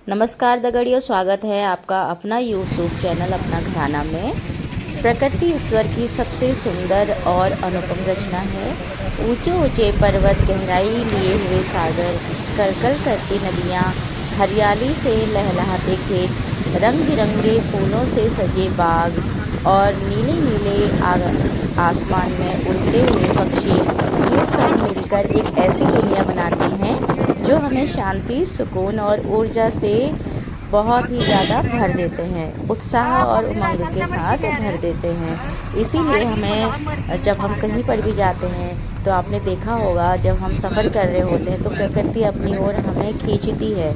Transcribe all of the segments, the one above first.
नमस्कार दगड़ियों, स्वागत है आपका अपना यूट्यूब चैनल अपना घराना में। प्रकृति ईश्वर की सबसे सुंदर और अनुपम रचना है। ऊंचे ऊंचे पर्वत, गहराई लिए हुए सागर, कलकल करती नदियाँ, हरियाली से लहलहाते खेत, रंग बिरंगे फूलों से सजे बाग और नीले नीले आसमान में उड़ते हुए पक्षी, ये सब मिलकर एक ऐसी दुनिया बनाती हैं जो हमें शांति, सुकून और ऊर्जा से बहुत ही ज़्यादा भर देते हैं, उत्साह और उमंग के साथ भर देते हैं। इसीलिए हमें जब हम कहीं पर भी जाते हैं तो आपने देखा होगा, जब हम सफ़र कर रहे होते हैं तो प्रकृति अपनी ओर हमें खींचती है,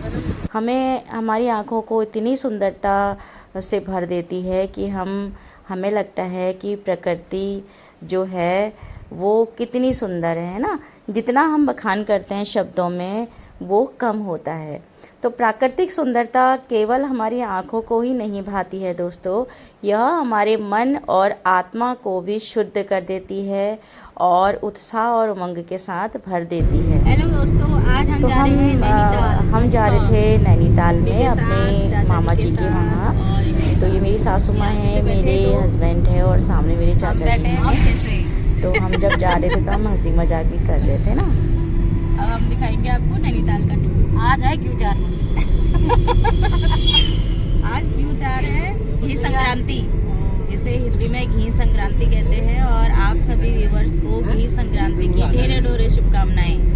हमें हमारी आँखों को इतनी सुंदरता से भर देती है कि हमें लगता है कि प्रकृति जो है वो कितनी सुंदर है ना। जितना हम बखान करते हैं शब्दों में वो कम होता है। तो प्राकृतिक सुंदरता केवल हमारी आँखों को ही नहीं भाती है दोस्तों, यह हमारे मन और आत्मा को भी शुद्ध कर देती है और उत्साह और उमंग के साथ भर देती है। हेलो दोस्तों, आज हम जा रहे हैं नैनीताल। हम जा रहे थे नैनीताल में अपने मामा जी के वहाँ। तो ये मेरी सासू माँ है, मेरे हस्बैंड है और सामने मेरे चाचा जी हैं। तो हम जब जा रहे थे तो हम हंसी मजाक भी कर रहे थे ना। अब हम दिखाएंगे आपको नैनीताल का टूर। आज है क्यों जा रहे आज क्यों जा रहे हैं? घी संक्रांति, इसे हिंदी में घी संक्रांति कहते हैं। और आप सभी व्यूवर्स को घी संक्रांति की ढेरे ढेरे शुभकामनाएं।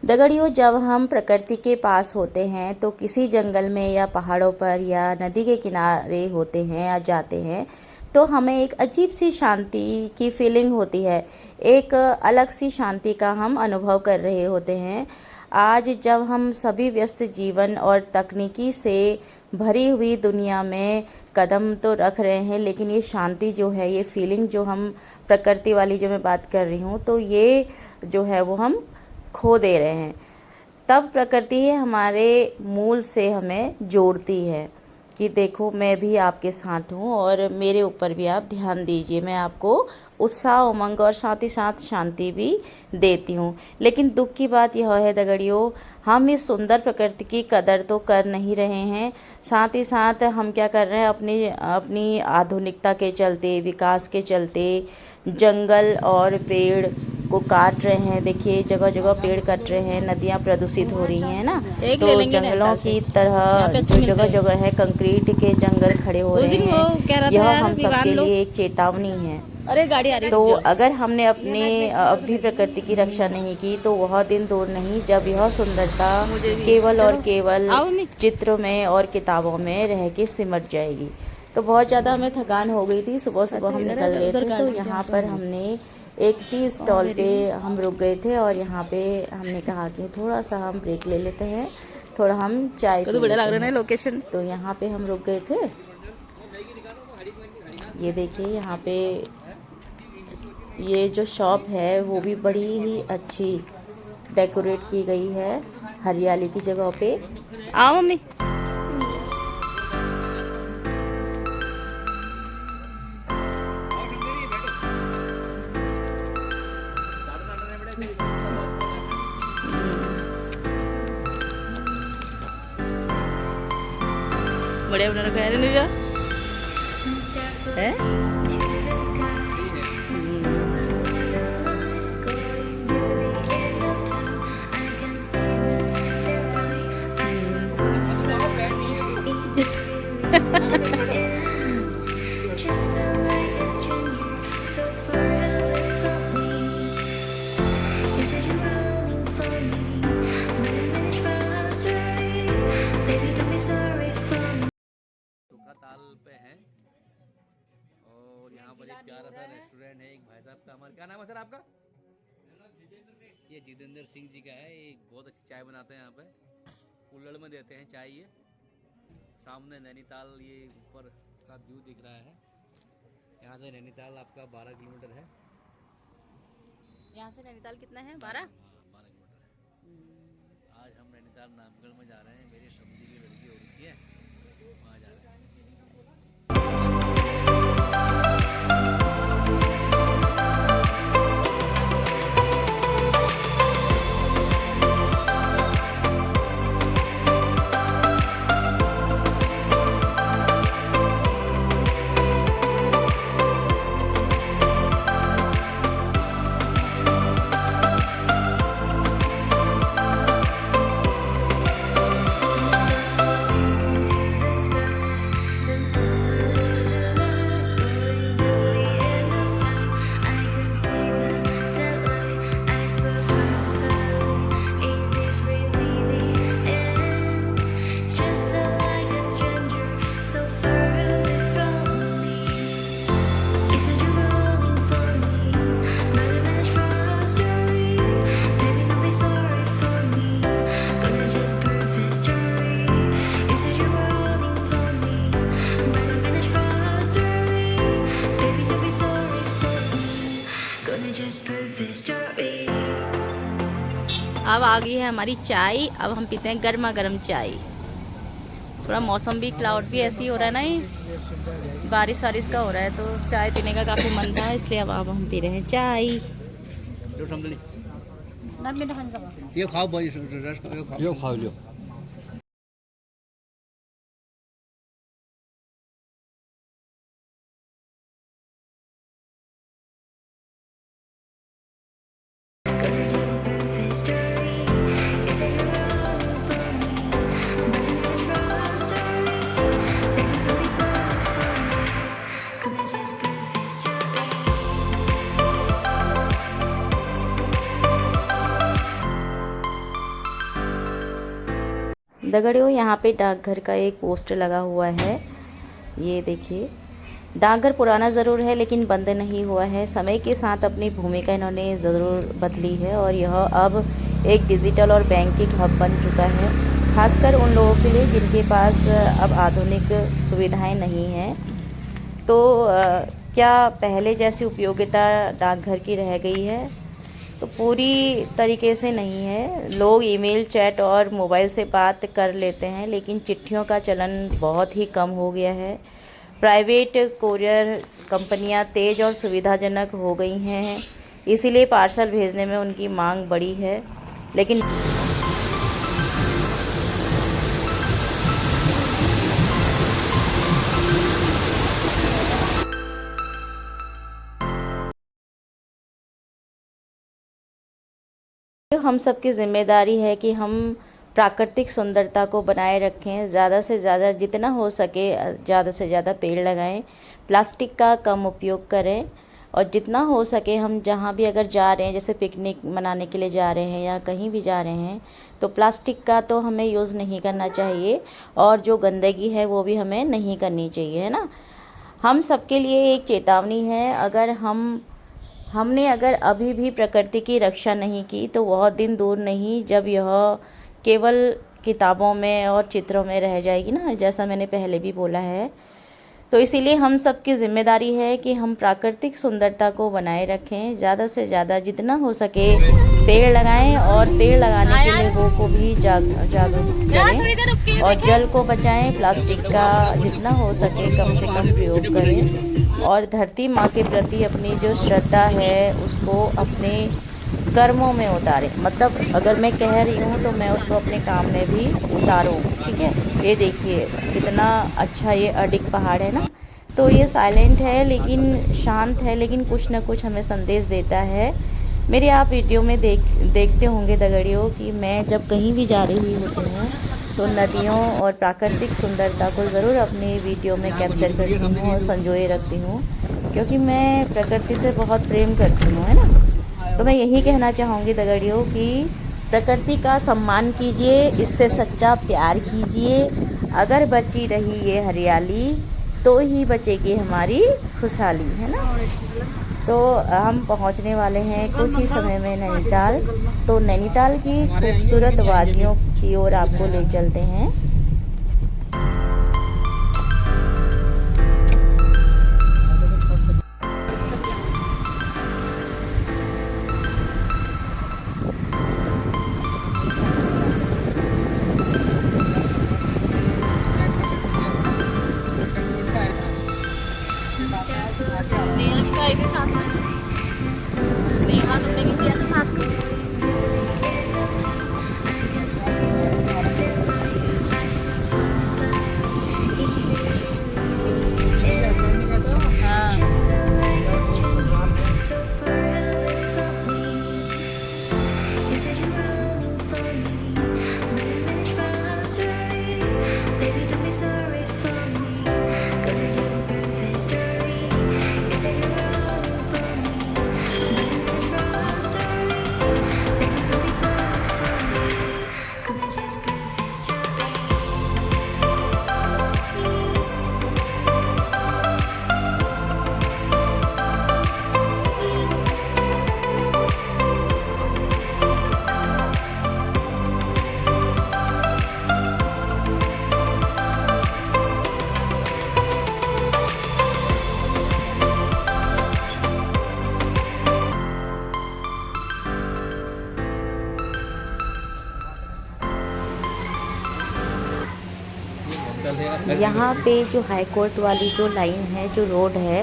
दगड़ियों, जब हम प्रकृति के पास होते हैं तो किसी जंगल में या पहाड़ों पर या नदी के किनारे होते हैं या जाते हैं तो हमें एक अजीब सी शांति की फीलिंग होती है, एक अलग सी शांति का हम अनुभव कर रहे होते हैं। आज जब हम सभी व्यस्त जीवन और तकनीकी से भरी हुई दुनिया में कदम तो रख रहे हैं, लेकिन ये शांति जो है, ये फीलिंग जो हम प्रकृति वाली जो मैं बात कर रही हूँ, तो ये जो है वो हम खो दे रहे हैं। तब प्रकृति हमारे मूल से हमें जोड़ती है कि देखो मैं भी आपके साथ हूँ और मेरे ऊपर भी आप ध्यान दीजिए, मैं आपको उत्साह, उमंग और साथ ही साथ शांति भी देती हूँ। लेकिन दुख की बात यह है दगड़ियों, हम इस सुंदर प्रकृति की कदर तो कर नहीं रहे हैं, साथ ही साथ हम क्या कर रहे हैं, अपनी आधुनिकता के चलते, विकास के चलते जंगल और पेड़ को काट रहे हैं। देखिए जगह जगह पेड़ कट रहे हैं, नदियाँ प्रदूषित हो रही हैं ना। तो जंगलों की तरह जो जगह जगह है कंक्रीट के जंगल खड़े हो रहे हैं, यह हम सबके लिए एक चेतावनी है। अरे गाड़ी आ रही है। तो अगर हमने अपनी प्रकृति की रक्षा नहीं की तो वह दिन दूर नहीं जब यह सुंदरता केवल और केवल चित्रों में और किताबों में रह के सिमट जाएगी। तो बहुत ज़्यादा हमें थकान हो गई थी, सुबह सुबह हम निकल गए थे। तो यहाँ पर हमने एक टी स्टॉल पे हम रुक गए थे और यहाँ पे हमने कहा कि थोड़ा सा हम ब्रेक ले लेते हैं, थोड़ा हम चाय तो बढ़िया लग रहा है लोकेशन। तो यहाँ पे हम रुक गए थे। ये देखिए यहाँ पे ये जो शॉप है वो भी बड़ी ही अच्छी डेकोरेट की गई है, हरियाली की जगह पे। आओ मम्मी। बढ़िया बना रखा है नीरा है। ताल पे हैं और यहाँ पर एक प्यारा सा रेस्टोरेंट है। एक भाई साहब का, हमारा क्या नाम है सर आपका? ये जितेंद्र सिंह जी का है। ये बहुत अच्छी चाय बनाते हैं यहाँ पे, कुल्हड़ में देते हैं चाय। ये सामने नैनीताल, ये ऊपर का व्यू दिख रहा है। यहाँ से नैनीताल आपका 12 किलोमीटर है। यहाँ से नैनीताल कितना है? 12? हाँ 12 किलोमीटर है। आज हम नैनीताल नामगढ़ में जा रहे हैं, मेरी समझी की लड़की हो रही है, वहाँ जा रहे हैं। अब आ गई है हमारी चाय। अब हम पीते हैं गर्मा गर्म चाय। थोड़ा मौसम भी, क्लाउड भी ऐसे ही हो रहा है ना, ये बारिश वारिश का हो रहा है, तो चाय पीने का काफ़ी मन था, इसलिए अब हम पी रहे हैं चाय। ये खाओ भाई, रस खाओ। यो खाओ लो। दगड़ियों, यहाँ पे डाकघर का एक पोस्टर लगा हुआ है। ये देखिए, डाकघर पुराना ज़रूर है लेकिन बंद नहीं हुआ है। समय के साथ अपनी भूमिका इन्होंने ज़रूर बदली है और यह अब एक डिजिटल और बैंकिंग हब बन चुका है, खासकर उन लोगों के लिए जिनके पास अब आधुनिक सुविधाएं नहीं हैं। तो क्या पहले जैसी उपयोगिता डाकघर की रह गई है? तो पूरी तरीके से नहीं है। लोग ईमेल, चैट और मोबाइल से बात कर लेते हैं, लेकिन चिट्ठियों का चलन बहुत ही कम हो गया है। प्राइवेट कोरियर कंपनियां तेज़ और सुविधाजनक हो गई हैं, इसीलिए पार्सल भेजने में उनकी मांग बढ़ी है। लेकिन हम सबकी जिम्मेदारी है कि हम प्राकृतिक सुंदरता को बनाए रखें। ज़्यादा से ज़्यादा जितना हो सके ज़्यादा से ज़्यादा पेड़ लगाएं, प्लास्टिक का कम उपयोग करें, और जितना हो सके हम जहाँ भी अगर जा रहे हैं, जैसे पिकनिक मनाने के लिए जा रहे हैं या कहीं भी जा रहे हैं, तो प्लास्टिक का तो हमें यूज़ नहीं करना चाहिए, और जो गंदगी है वो भी हमें नहीं करनी चाहिए, है ना। हम सबके लिए एक चेतावनी है, अगर हमने अगर अभी भी प्रकृति की रक्षा नहीं की तो बहुत दिन दूर नहीं जब यह केवल किताबों में और चित्रों में रह जाएगी ना, जैसा मैंने पहले भी बोला है। तो इसीलिए हम सबकी जिम्मेदारी है कि हम प्राकृतिक सुंदरता को बनाए रखें, ज़्यादा से ज़्यादा जितना हो सके पेड़ लगाएं, और पेड़ लगाने के लोगों को भी जागरूक करें, और जल को बचाएं। प्लास्टिक का जितना हो सके कम से कम प्रयोग करें, और धरती माँ के प्रति अपनी जो श्रद्धा है उसको अपने कर्मों में उतारें। मतलब अगर मैं कह रही हूँ तो मैं उसको अपने काम में भी उतारूँ, ठीक है। ये देखिए कितना अच्छा ये अडिग पहाड़ है ना, तो ये साइलेंट है लेकिन शांत है, लेकिन कुछ ना कुछ हमें संदेश देता है। मेरे आप वीडियो में देखते होंगे दगड़ियों कि मैं जब कहीं भी जा रही होती हूँ तो नदियों और प्राकृतिक सुंदरता को ज़रूर अपनी वीडियो में कैप्चर करती हूँ और संजोए रखती हूँ, क्योंकि मैं प्रकृति से बहुत प्रेम करती हूँ, है ना। तो मैं यही कहना चाहूँगी दगड़ियों कि प्रकृति का सम्मान कीजिए, इससे सच्चा प्यार कीजिए। अगर बची रही ये हरियाली तो ही बचेगी हमारी खुशहाली, है ना। तो हम पहुंचने वाले हैं कुछ ही समय में नैनीताल। तो नैनीताल की खूबसूरत वादियों की ओर आपको ले चलते हैं। नेहा तुमने की किया था साथ में। यहाँ पे जो हाई कोर्ट वाली जो लाइन है, जो रोड है,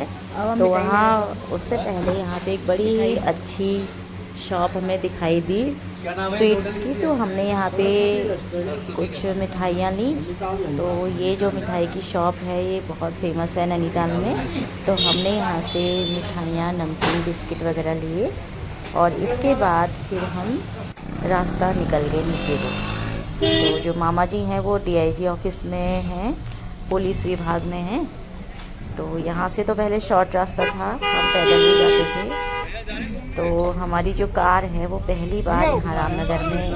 तो वहाँ उससे पहले यहाँ पे एक बड़ी ही अच्छी शॉप हमें दिखाई दी स्वीट्स की। तो हमने यहाँ पे कुछ मिठाइयाँ ली। तो ये जो मिठाई की शॉप है ये बहुत फेमस है नैनीताल में। तो हमने यहाँ से मिठाइयाँ, नमकीन, बिस्किट वगैरह लिए और इसके बाद फिर हम रास्ता निकल गए नीचे को। तो जो मामा जी हैं वो DIG ऑफिस में हैं, पुलिस विभाग में हैं। तो यहाँ से तो पहले शॉर्ट रास्ता था, हम पैदल ही जाते थे। तो हमारी जो कार है वो पहली बार यहाँ रामनगर में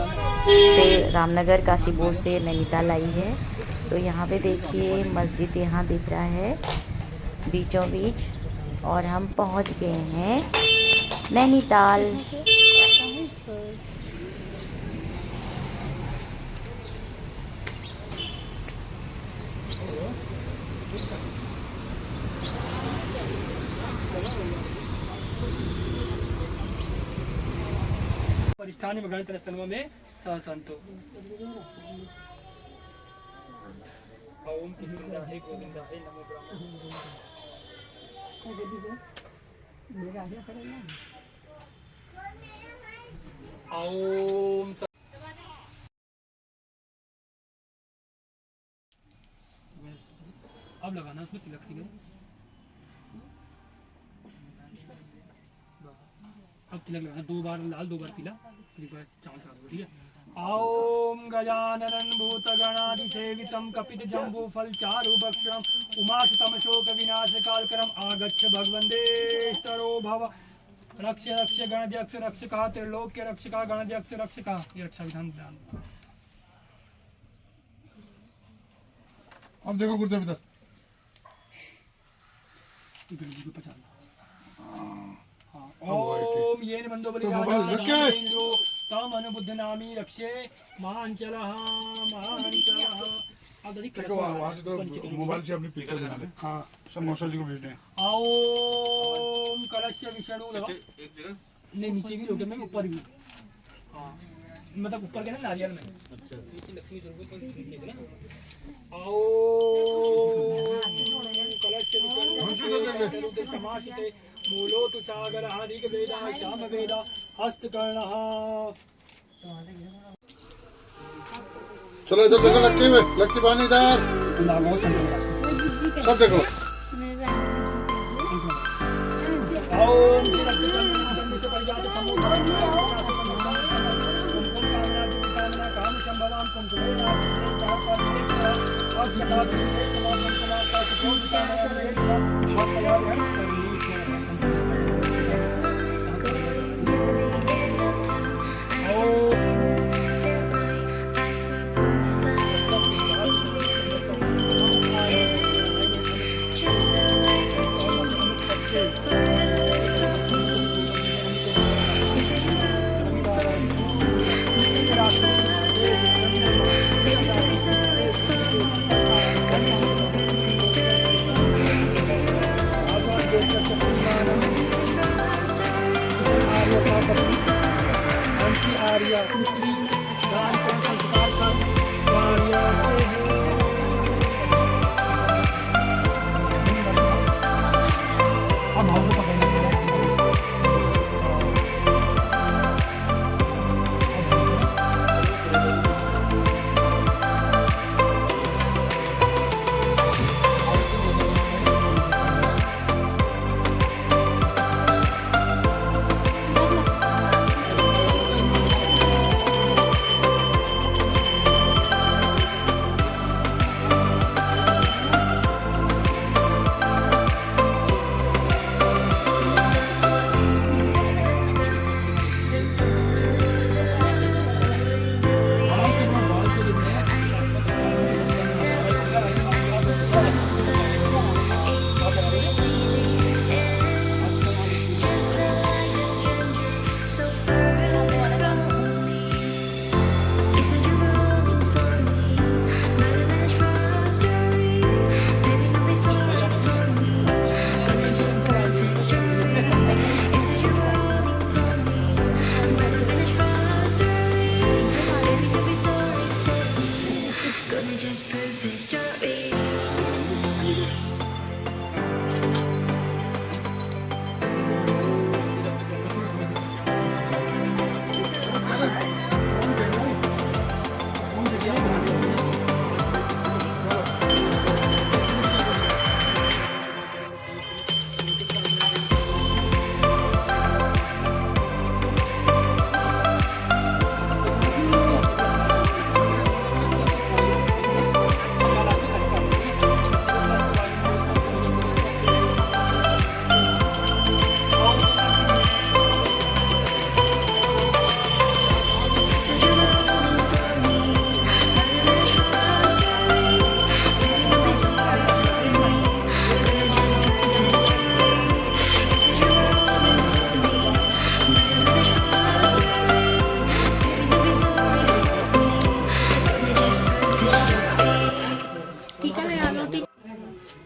से रामनगर काशीपुर से नैनीताल आई है। तो यहाँ पे देखिए मस्जिद यहाँ दिख रहा है बीचों बीच और हम पहुँच गए हैं नैनीताल। परिस्थानी गणतनस्तन्व में सहसंतो। ओम किष्किंधाय गोविंदाय नमो ब्रह्म। ओम अब लगाना उसमें तिलक की अब तिलक लगाना, 2 बार लाल 2 बार पीला, फिर एक बार चावल चावल, ठीक है। ओम गजाननं भूतगणाधिसेवितं कपितजम्बूफलचारुभक्षणं उमासुतं शोकविनाशकालकरम् आगच्छ भगवन्दे स्तरो भव। रक्ष रक्ष गणध्यक्ष रक्षका त्रिलोक्य रक्षका गणध्यक्ष रक्षका। ये रक्षा विधान ध्यान। अब देखो गुरुदेव इधर ओम येन बंदो बलिराजो तम अनुबुद्धनामी रक्षे मांचलः मांचलः। अब अधिक देखो वहाँ से तो मोबाइल से अपनी पिक्चर बना ले। हाँ सब मौसा जी को भेजते हैं। ओम कलश विष्णु लगा नहीं, नीचे भी लोटे में, ऊपर भी। हाँ मतलब ऊपर के ना नारियल में। अच्छा नीचे लक्ष्मी स्वरूप पर। ओम कलश विष्णु समासिते मूलो तु सागर आदिक वेदा श्याम वेदा हस्तकर्णः। चलो इधर देखो लक्की में, लक्की पानी इधर सब देखो। ओम just perfect story.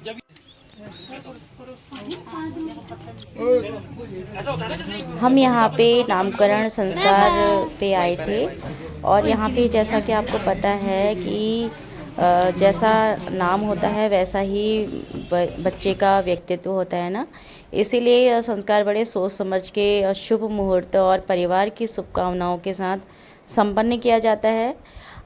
जब ऐसा होता है ना जैसे हम यहाँ पे नामकरण संस्कार पे आए थे और यहाँ पे जैसा कि आपको पता है कि जैसा नाम होता है वैसा ही बच्चे का व्यक्तित्व होता है ना, इसीलिए यह संस्कार बड़े सोच समझ के शुभ मुहूर्त और परिवार की शुभकामनाओं के साथ संपन्न किया जाता है।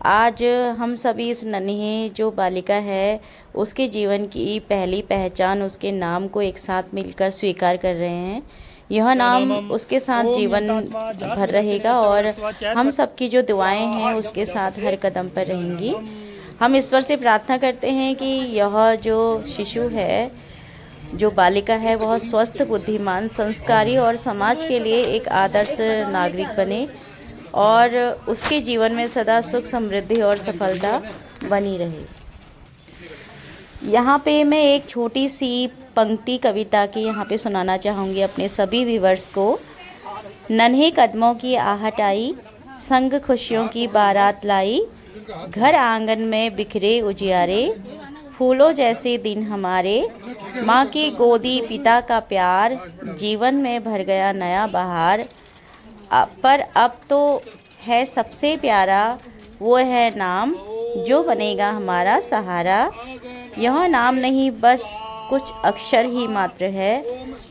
आज हम सभी इस नन्ही जो बालिका है उसके जीवन की पहली पहचान उसके नाम को एक साथ मिलकर स्वीकार कर रहे हैं। यह नाम उसके साथ जीवन भर रहेगा और हम सबकी जो दुआएं हैं उसके साथ हर कदम पर रहेंगी। हम ईश्वर से प्रार्थना करते हैं कि यह जो शिशु है, जो बालिका है, वह स्वस्थ, बुद्धिमान, संस्कारी और समाज के लिए एक आदर्श नागरिक बने और उसके जीवन में सदा सुख, समृद्धि और सफलता बनी रहे। यहाँ पे मैं एक छोटी सी पंक्ति कविता की यहाँ पे सुनाना चाहूँगी अपने सभी व्यूवर्स को। नन्हे कदमों की आहट आई, संग खुशियों की बारात लाई, घर आंगन में बिखरे उजियारे, फूलों जैसे दिन हमारे, माँ की गोदी पिता का प्यार, जीवन में भर गया नया बहार। पर अब तो है सबसे प्यारा वो है नाम जो बनेगा हमारा सहारा। यह नाम नहीं बस कुछ अक्षर ही मात्र है,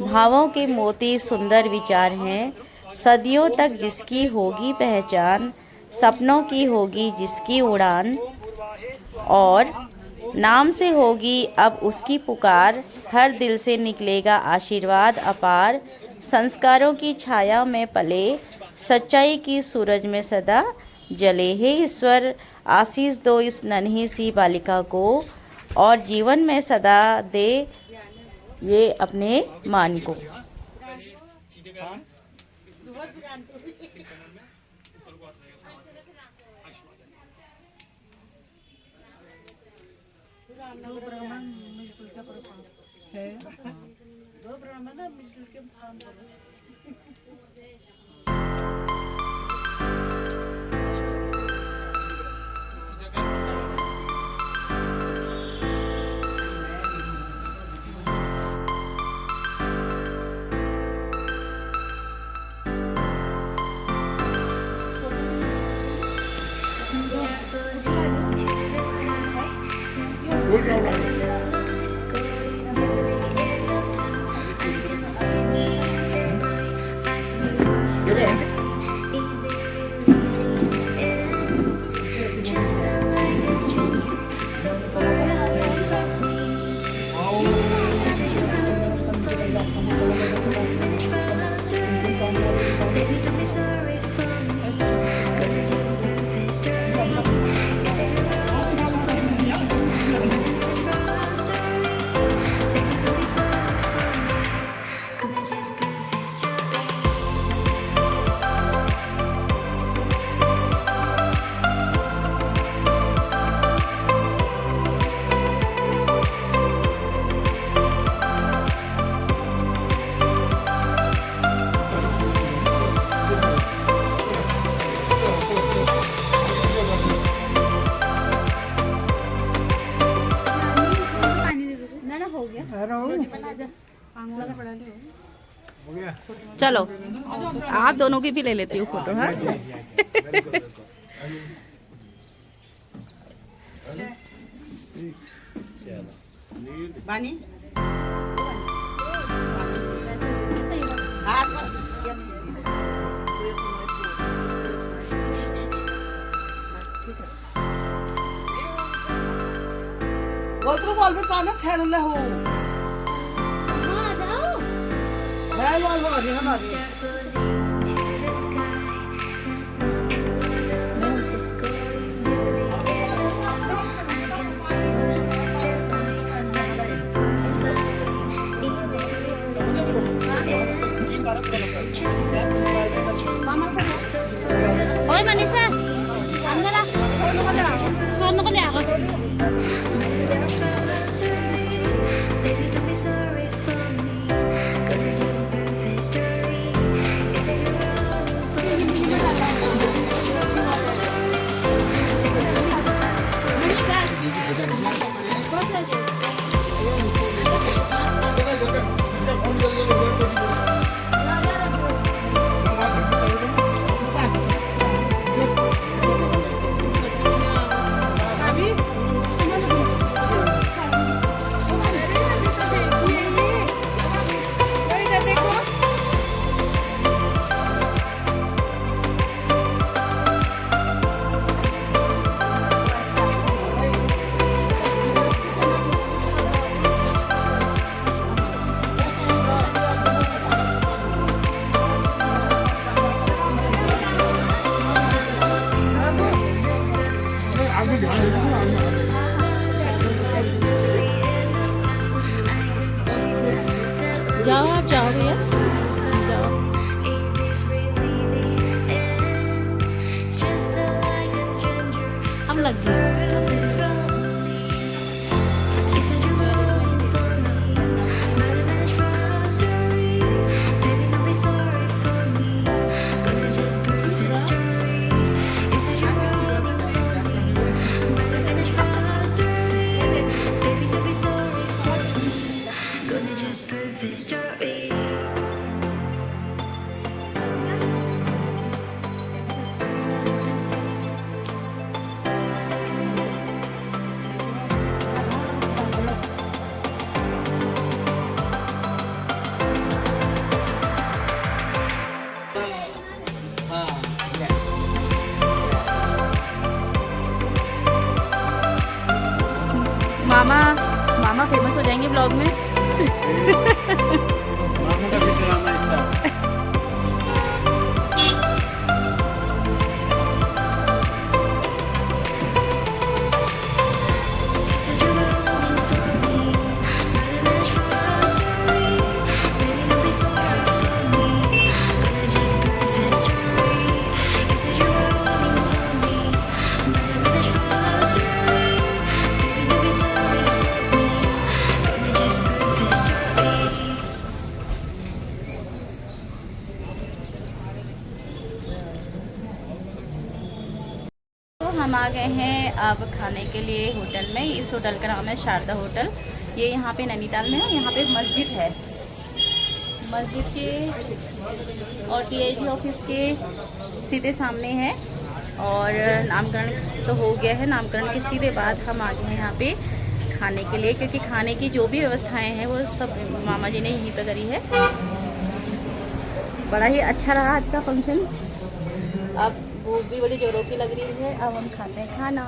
भावों के मोती सुंदर विचार हैं, सदियों तक जिसकी होगी पहचान, सपनों की होगी जिसकी उड़ान, और नाम से होगी अब उसकी पुकार, हर दिल से निकलेगा आशीर्वाद अपार। संस्कारों की छाया में पले, सच्चाई की सूरज में सदा जले। हे ईश्वर, आशीष दो इस नन्ही सी बालिका को और जीवन में सदा दे ये अपने मान को। चलो आप दोनों की भी ले लेती हूँ फोटो। हाँ बानी बोल में ताना खैर ले हो आ जाओ। है बोल बोल हम आ Oy, Manisa. Ano na lang? Suwan ko niya ako. Baby, don't be sorry for me. Gonna just perfect story. You say you're wrong for me. Baby, don't be sorry for me. जाओ आप जाओ भैया जाओ। हम लग गए। Perfect story. मामा मामा famous हो जाएंगे ब्लॉग में। हम आ गए हैं अब खाने के लिए होटल में। इस होटल का नाम है शारदा होटल। ये यहाँ पे नैनीताल में है। यहाँ पे मस्जिद है। मस्जिद के और टीआईजी ऑफिस के सीधे सामने है। और नामकरण तो हो गया है। नामकरण के सीधे बाद हम आ गए हैं यहाँ पे खाने के लिए, क्योंकि खाने की जो भी व्यवस्थाएं हैं वो सब मामा जी ने यहीं पे करी है। बड़ा ही अच्छा रहा आज का फंक्शन। अब भूख भी बड़ी जोरों की लग रही है। अब हम खाते हैं खाना।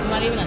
हमारी बना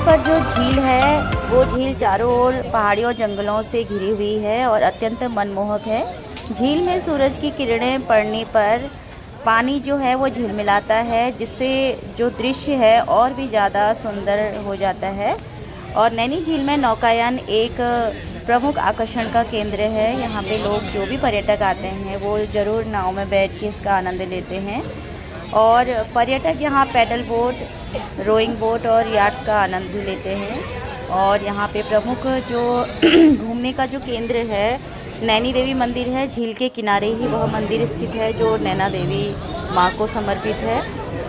पर जो झील है वो झील चारों ओर पहाड़ियों और जंगलों से घिरी हुई है और अत्यंत मनमोहक है। झील में सूरज की किरणें पड़ने पर पानी जो है वो झिलमिलाता है, जिससे जो दृश्य है और भी ज़्यादा सुंदर हो जाता है। और नैनी झील में नौकायान एक प्रमुख आकर्षण का केंद्र है। यहाँ पे लोग जो भी पर्यटक आते हैं वो ज़रूर नाव में बैठ के इसका आनंद लेते हैं। और पर्यटक यहाँ पैडल बोट, रोइंग बोट और याट्स का आनंद भी लेते हैं। और यहाँ पे प्रमुख जो घूमने का जो केंद्र है नैनी देवी मंदिर है। झील के किनारे ही वह मंदिर स्थित है जो नैना देवी माँ को समर्पित है।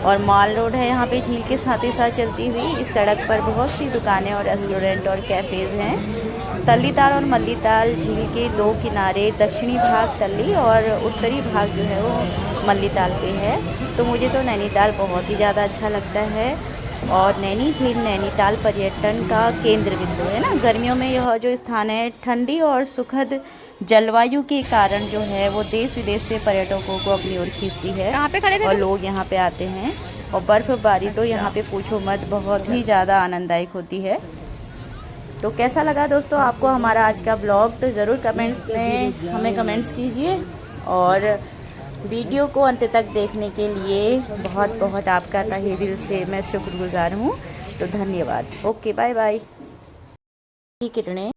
और माल रोड है यहाँ पे झील के साथ ही साथ चलती हुई। इस सड़क पर बहुत सी दुकानें और रेस्टोरेंट और कैफ़ेज़ हैं। तल्लीताल और मल्लीताल झील के दो किनारे, दक्षिणी भाग तल्ली और उत्तरी भाग जो है वो मल्लीताल पे है। तो मुझे तो नैनीताल बहुत ही ज़्यादा अच्छा लगता है। और नैनी झील नैनीताल पर्यटन का केंद्र बिंदु है ना। गर्मियों में यह जो स्थान है ठंडी और सुखद जलवायु के कारण जो है वो देश विदेश से पर्यटकों को अपनी ओर खींचती है। कहाँ पे खड़े थे और लोग यहाँ पे आते हैं। और बर्फ़बारी तो यहाँ पे पूछो मत, बहुत ही ज़्यादा आनंददायक होती है। तो कैसा लगा दोस्तों आपको हमारा आज का ब्लॉग? तो ज़रूर कमेंट्स में हमें कमेंट्स कीजिए। और वीडियो को अंत तक देखने के लिए बहुत बहुत आपका तहे दिल से मैं शुक्रगुजार हूँ। तो धन्यवाद। Okay, bye bye. किरणें